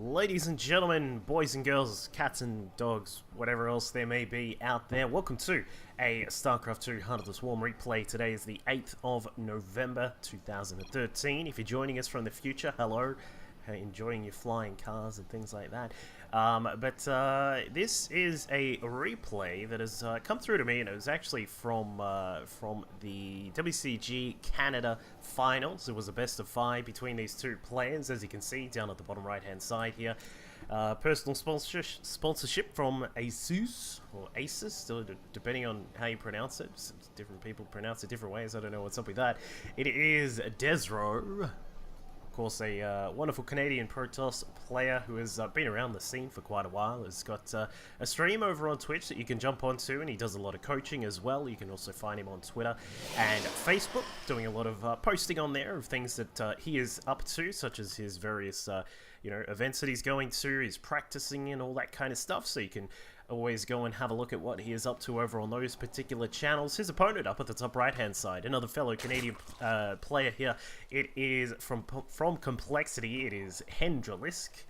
Ladies and gentlemen, boys and girls, cats and dogs, whatever else there may be out there, welcome to a StarCraft 2 Heart of the Swarm replay. Today is the 8th of November 2013. If you're joining us from the future, hello. Enjoying your flying cars and things like that. This is a replay that has come through to me, and it was actually from the WCG Canada Finals. It was a best of 5 between these two players, as you can see down at the bottom right hand side here. Personal sponsorship from Asus, or Asus, depending on how you pronounce it. Different people pronounce it different ways, I don't know what's up with that. It is desRow. Of course, a wonderful Canadian Protoss player who has been around the scene for quite a while. Has got a stream over on Twitch that you can jump onto, and he does a lot of coaching as well. You can also find him on Twitter and Facebook, doing a lot of posting on there of things that he is up to, such as his various events that he's going to, he's practicing and all that kind of stuff. So you can always go and have a look at what he is up to over on those particular channels. His opponent up at the top right hand side, another fellow Canadian player here. It is from Complexity. It is Hendralisk,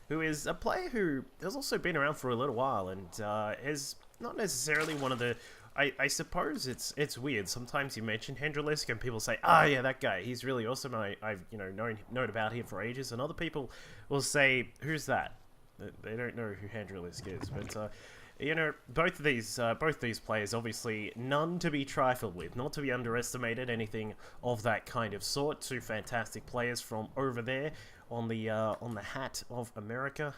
who is a player who has also been around for a little while and is not necessarily one of the... I suppose it's weird. Sometimes you mention Hendralisk and people say, "Ah, yeah, that guy. He's really awesome. I've known about him for ages." And other people will say, "Who's that?" They don't know who Hendralisk is. But both these players, obviously none to be trifled with, not to be underestimated, anything of that kind of sort. Two fantastic players from over there on the hat of America.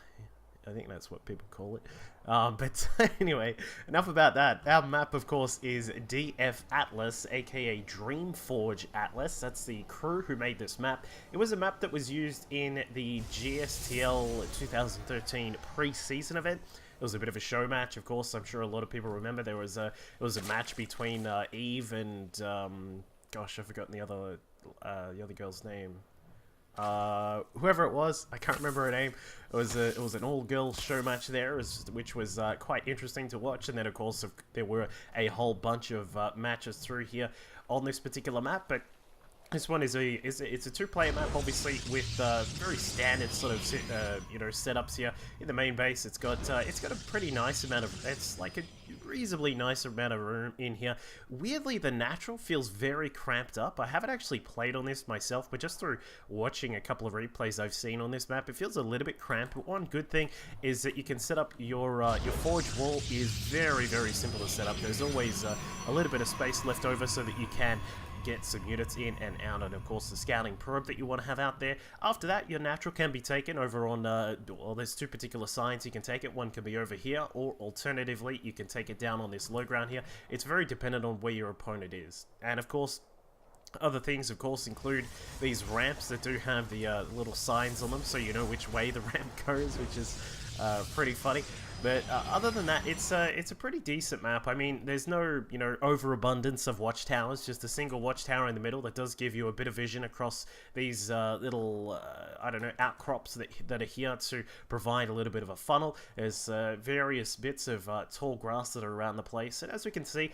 I think that's what people call it. But anyway, enough about that. Our map, of course, is DF Atlas, aka Dreamforge Atlas. That's the crew who made this map. It was a map that was used in the GSTL 2013 pre-season event. It was a bit of a show match, of course. I'm sure a lot of people remember it was a match between Eve and gosh, I've forgotten the other girl's name. Whoever it was, I can't remember her name. It was an all-girls show match there, which was quite interesting to watch. And then, of course, there were a whole bunch of matches through here on this particular map. But this one is a two-player map, obviously, with very standard sort of setups here. In the main base, it's got a pretty nice amount of... It's like a reasonably nice amount of room in here. Weirdly, the natural feels very cramped up. I haven't actually played on this myself, but just through watching a couple of replays I've seen on this map, it feels a little bit cramped. But one good thing is that you can set up your forge wall is very, very simple to set up. There's always a little bit of space left over so that you can get some units in and out, and of course the scouting probe that you want to have out there. After that, your natural can be taken over on, well, there's two particular signs you can take it. One can be over here, or alternatively, you can take it down on this low ground here. It's very dependent on where your opponent is. And of course, other things, of course, include these ramps that do have the little signs on them, so you know which way the ramp goes, which is pretty funny. But other than that, it's a pretty decent map. I mean, there's no, overabundance of watchtowers, just a single watchtower in the middle that does give you a bit of vision across these little, outcrops that are here to provide a little bit of a funnel. There's various bits of tall grass that are around the place. And as we can see,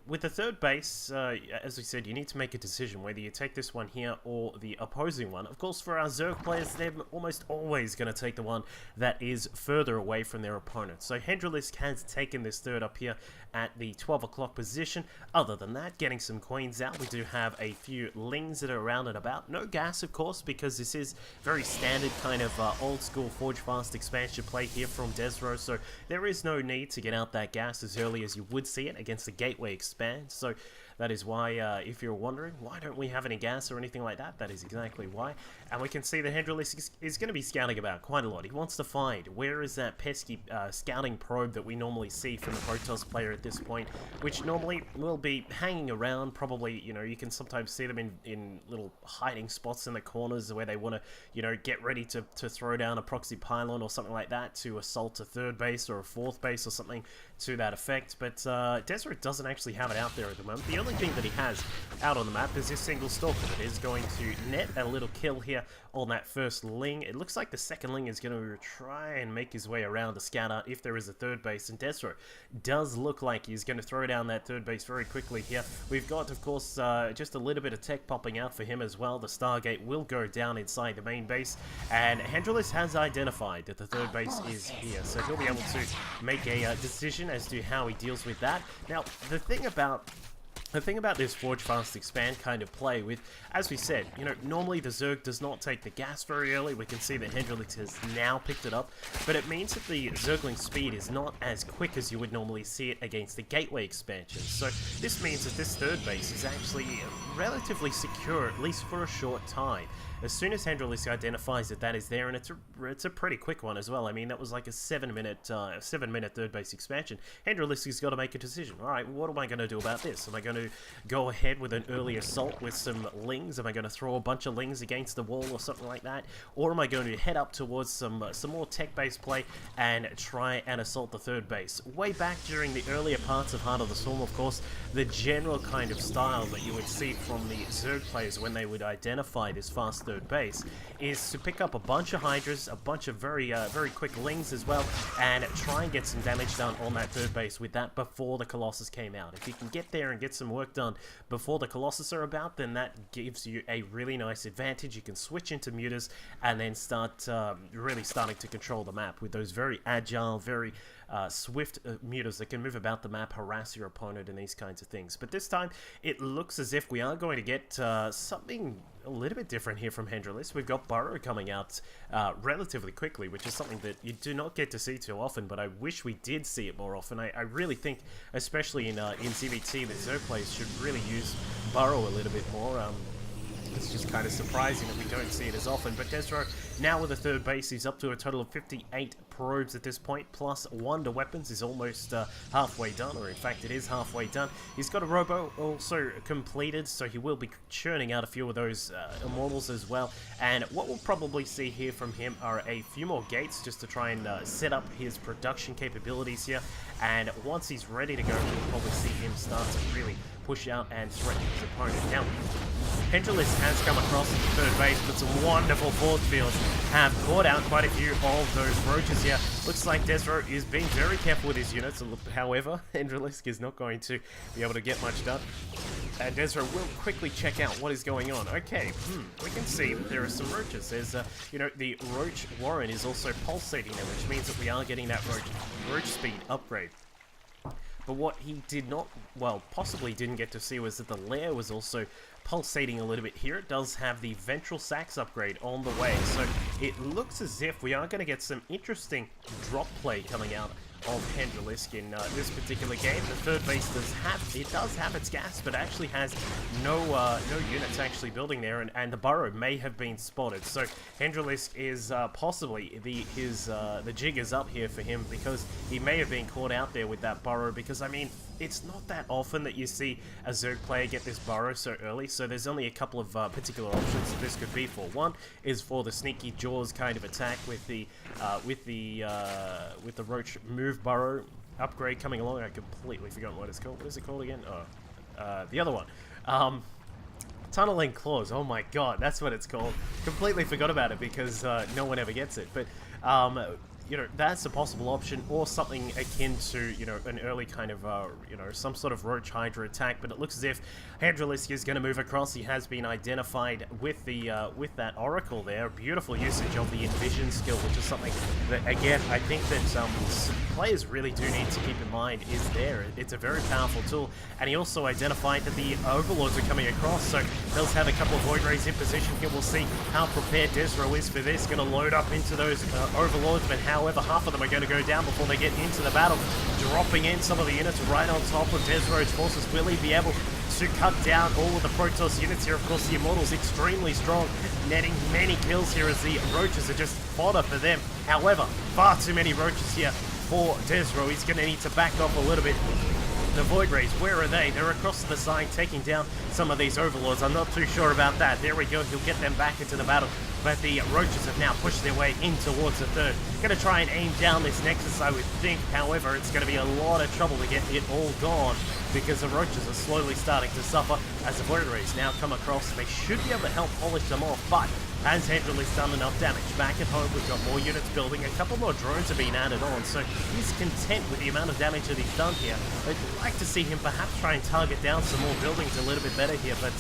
with the third base, as we said, you need to make a decision whether you take this one here or the opposing one. Of course, for our Zerg players, they're almost always going to take the one that is further away from their opponent. So Hendralisk has taken this third up here at the 12 o'clock position. Other than that, getting some queens out, we do have a few lings that are around and about. No gas, of course, because this is very standard kind of old school Forge Fast expansion play here from desRow. So there is no need to get out that gas as early as you would see it against the Gateway expand. So that is why, if you're wondering, why don't we have any gas or anything like that? That is exactly why. And we can see that Hendralisk is going to be scouting about quite a lot. He wants to find where is that pesky scouting probe that we normally see from the Protoss player at this point, which normally will be hanging around. Probably, you can sometimes see them in little hiding spots in the corners where they want to, get ready to throw down a proxy pylon or something like that to assault a third base or a fourth base or something to that effect, but desRow doesn't actually have it out there at the moment. The only thing that he has out on the map is this single stalker that is going to net a little kill here on that first Ling. It looks like the second Ling is going to try and make his way around the scatter if there is a third base, and desRow does look like he's going to throw down that third base very quickly here. We've got, of course, just a little bit of tech popping out for him as well. The Stargate will go down inside the main base, and Hendralisk has identified that the third base is here, so he'll be able to make a decision as to how he deals with that. Now, the thing about this Forge Fast Expand kind of play with, as we said, you know, normally the Zerg does not take the gas very early. We can see that Hendralisk has now picked it up, but it means that the Zergling speed is not as quick as you would normally see it against the Gateway expansion. So this means that this third base is actually relatively secure, at least for a short time. As soon as Hendralisk identifies that that is there, and it's a pretty quick one as well. I mean, that was like a 7-minute third base expansion. Hendralisk has got to make a decision. All right, what am I going to do about this? Am I going to go ahead with an early assault with some Lings? Am I going to throw a bunch of Lings against the wall or something like that? Or am I going to head up towards some more tech-based play and try and assault the third base? Way back during the earlier parts of Heart of the Swarm, of course, the general kind of style that you would see from the Zerg players when they would identify this fast third base is to pick up a bunch of Hydras, a bunch of very quick Lings as well, and try and get some damage done on that third base with that before the Colossus came out. If you can get there and get some work done before the Colossus are about, then that gives you a really nice advantage. You can switch into mutas and then start really starting to control the map with those very agile, very swift mutas that can move about the map, harass your opponent, and these kinds of things. But this time, it looks as if we are going to get something a little bit different here from Hendralisk. We've got Burrow coming out relatively quickly, which is something that you do not get to see too often, but I wish we did see it more often. I really think, especially in ZVT, that Zerg players should really use Burrow a little bit more. It's just kind of surprising that we don't see it as often. But desRow, now with the third base, he's up to a total of 58 probes at this point, plus 1 to weapons. Is almost halfway done, or in fact it is halfway done. He's got a robo also completed, so he will be churning out a few of those immortals as well. And what we'll probably see here from him are a few more gates just to try and set up his production capabilities here. And once he's ready to go, we'll probably see him start to really push out and threaten his opponent. Now, Hendralisk has come across the third base, but some wonderful force fields have caught out quite a few of those roaches here. Looks like desRow is being very careful with his units. However, Hendralisk is not going to be able to get much done. And desRow will quickly check out what is going on. Okay, we can see that there are some roaches. There's, you know, the Roach Warren is also pulsating there, which means that we are getting that roach speed upgrade. But what he did not, well, possibly didn't get to see was that the lair was also pulsating a little bit here. It does have the Ventral Sacs upgrade on the way, so it looks as if we are going to get some interesting drop play coming out of Hendralisk in this particular game. The third base does have its gas, but actually has no units actually building there, and the burrow may have been spotted. So Hendralisk is possibly the jig is up here for him, because he may have been caught out there with that burrow, because I mean, it's not that often that you see a Zerg player get this burrow so early, so there's only a couple of particular options that this could be for. One is for the sneaky jaws kind of attack with the roach move burrow upgrade coming along. I completely forgot what it's called. What is it called again? Oh, the other one. Tunneling claws. Oh my god, that's what it's called. Completely forgot about it because no one ever gets it. But you know, that's a possible option, or something akin to, you know, an early kind of, you know, some sort of Roach Hydra attack. But it looks as if Hendralisk is going to move across. He has been identified with the with that Oracle there. Beautiful usage of the Envision skill, which is something that, again, I think that players really do need to keep in mind is there. It's a very powerful tool. And he also identified that the Overlords are coming across, so they'll have a couple of Void Rays in position here. We'll see how prepared desRow is for this. Going to load up into those Overlords, but however, half of them are going to go down before they get into the battle, dropping in some of the units right on top of desRow's forces. Will he be able to cut down all of the Protoss units here? Of course, the Immortals extremely strong, netting many kills here as the Roaches are just fodder for them. However, far too many Roaches here for desRow. He's going to need to back off a little bit. The Void Rays, where are they? They're across to the side, taking down some of these Overlords. I'm not too sure about that. There we go. He'll get them back into the battle. but the Roaches have now pushed their way in towards the third. Going to try and aim down this Nexus, I would think. However, it's going to be a lot of trouble to get it all gone, because the Roaches are slowly starting to suffer as the Void Rays now come across. They should be able to help polish them off, but has Hendralisk done enough damage? Back at home, we've got more units building. A couple more drones are being added on, so he's content with the amount of damage that he's done here. I'd like to see him perhaps try and target down some more buildings a little bit better here, but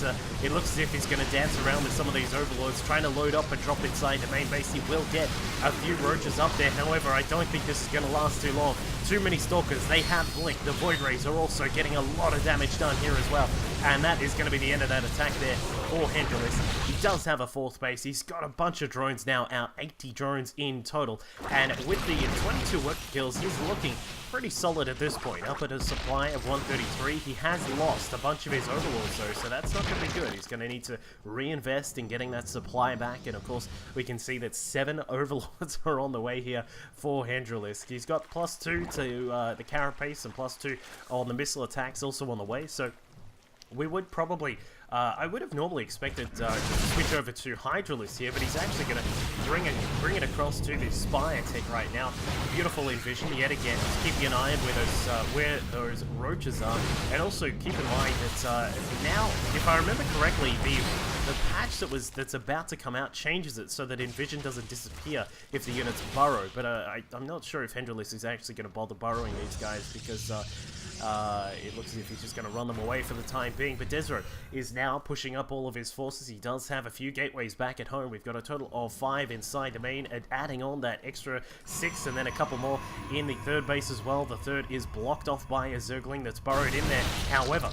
it looks as if he's going to dance around with some of these overlords, trying to load up and drop inside the main base. He will get a few Roaches up there. However, I don't think this is going to last too long. Too many Stalkers. They have Blink. The Void Rays are also getting a lot of damage done here as well, and that is going to be the end of that attack there for Hendralisk. He does have a fourth base. He's got a bunch of drones now out, 80 drones in total, and with the 22 work kills, he's looking pretty solid at this point. Up at a supply of 133. He has lost a bunch of his overlords though, so that's not going to be good. He's going to need to reinvest in getting that supply back, and of course we can see that 7 overlords are on the way here for Hendralisk. He's got +2 to the carapace and +2 on the missile attacks also on the way, so we would probably, I would have normally expected to switch over to Hendralisk here, but he's actually going to bring it across to the Spire tech right now. Beautiful envision yet again. Just keeping an eye on where those Roaches are, and also keep in mind that now, if I remember correctly, the patch that's about to come out changes it so that Envision doesn't disappear if the units burrow, but I'm not sure if Hendralisk is actually going to bother burrowing these guys, because it looks as if he's just going to run them away for the time being. But desRow is now pushing up all of his forces. He does have a few gateways back at home. We've got a total of 5 inside the main, and adding on that extra 6, and then a couple more in the third base as well. The third is blocked off by a Zergling that's burrowed in there. However,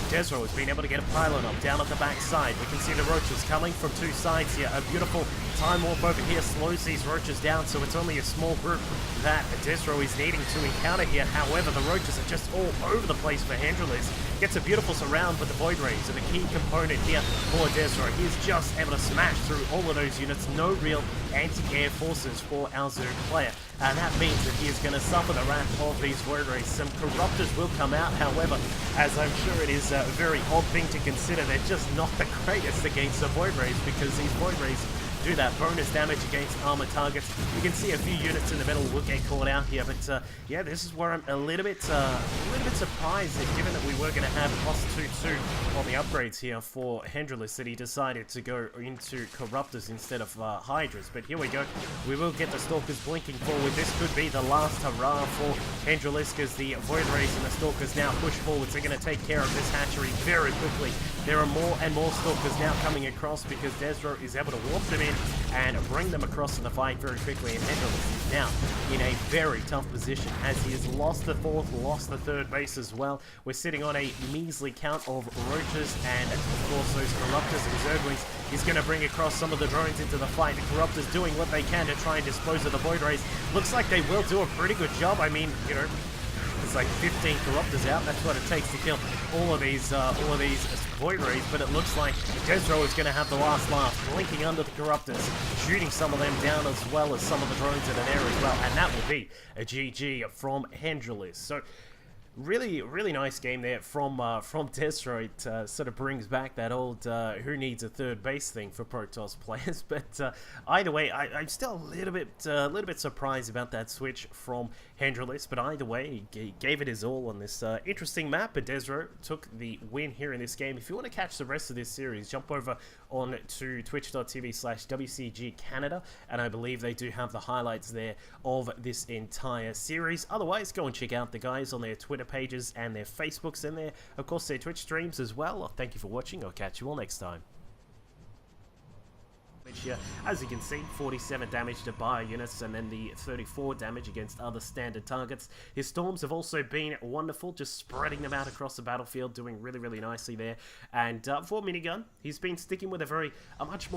desRow has been able to get a pylon up down at the back side. We can see the Roaches coming from 2 sides here. A beautiful time warp over here slows these Roaches down, so it's only a small group that desRow is needing to encounter here. However, the Roaches are just all over the place for Hendralisk. Gets a beautiful surround with the Void Rays, and a key component here for desRow. He is just able to smash through all of those units. No real anti-air forces for our Zerg player, and that means that he is going to suffer the wrath of these Void Rays. Some Corruptors will come out, however, as I'm sure it is a very odd thing to consider, they're just not the greatest against the Void Rays, because these Void Rays do that bonus damage against armor targets. You can see a few units in the middle will get caught out here, but yeah, this is where I'm a little bit surprised that, given that we were going to have +2/2 on the upgrades here for Hendralisk, that he decided to go into Corruptors instead of Hydras. But here we go. We will get the Stalkers blinking forward. This could be the last hurrah for Hendralisk, as the Void Rays and the Stalkers now push forwards. They're going to take care of this hatchery very quickly. There are more and more Stalkers now coming across, because desRow is able to warp them in and bring them across in the fight very quickly, and Hendralisk is now in a very tough position, as he has lost the fourth, lost the third base as well. We're sitting on a measly count of Roaches, and of course those Corruptors and Zerglings. He's going to bring across some of the drones into the fight. The Corruptors doing what they can to try and dispose of the Void Rays. Looks like they will do a pretty good job. I mean, you know, it's like 15 Corruptors out. That's what it takes to kill all of these Void Rays, but it looks like desRow is going to have the last laugh, blinking under the Corruptors, shooting some of them down as well as some of the drones in an air as well, and that will be a GG from Hendralisk. So really nice game there from desRow. It sort of brings back that old who needs a third base thing for Protoss players. But either way, I'm still a little bit surprised about that switch from Hendralisk. But either way, he gave it his all on this interesting map, and desRow took the win here in this game. If you want to catch the rest of this series, jump over on to twitch.tv/WCG Canada, and I believe they do have the highlights there of this entire series. Otherwise, go and check out the guys on their Twitter pages and their Facebooks, and their, of course, their Twitch streams as well. Thank you for watching. I'll catch you all next time. Here, as you can see, 47 damage to bio units, and then the 34 damage against other standard targets. His storms have also been wonderful, just spreading them out across the battlefield, doing really nicely there. And for Minigun, he's been sticking with a much more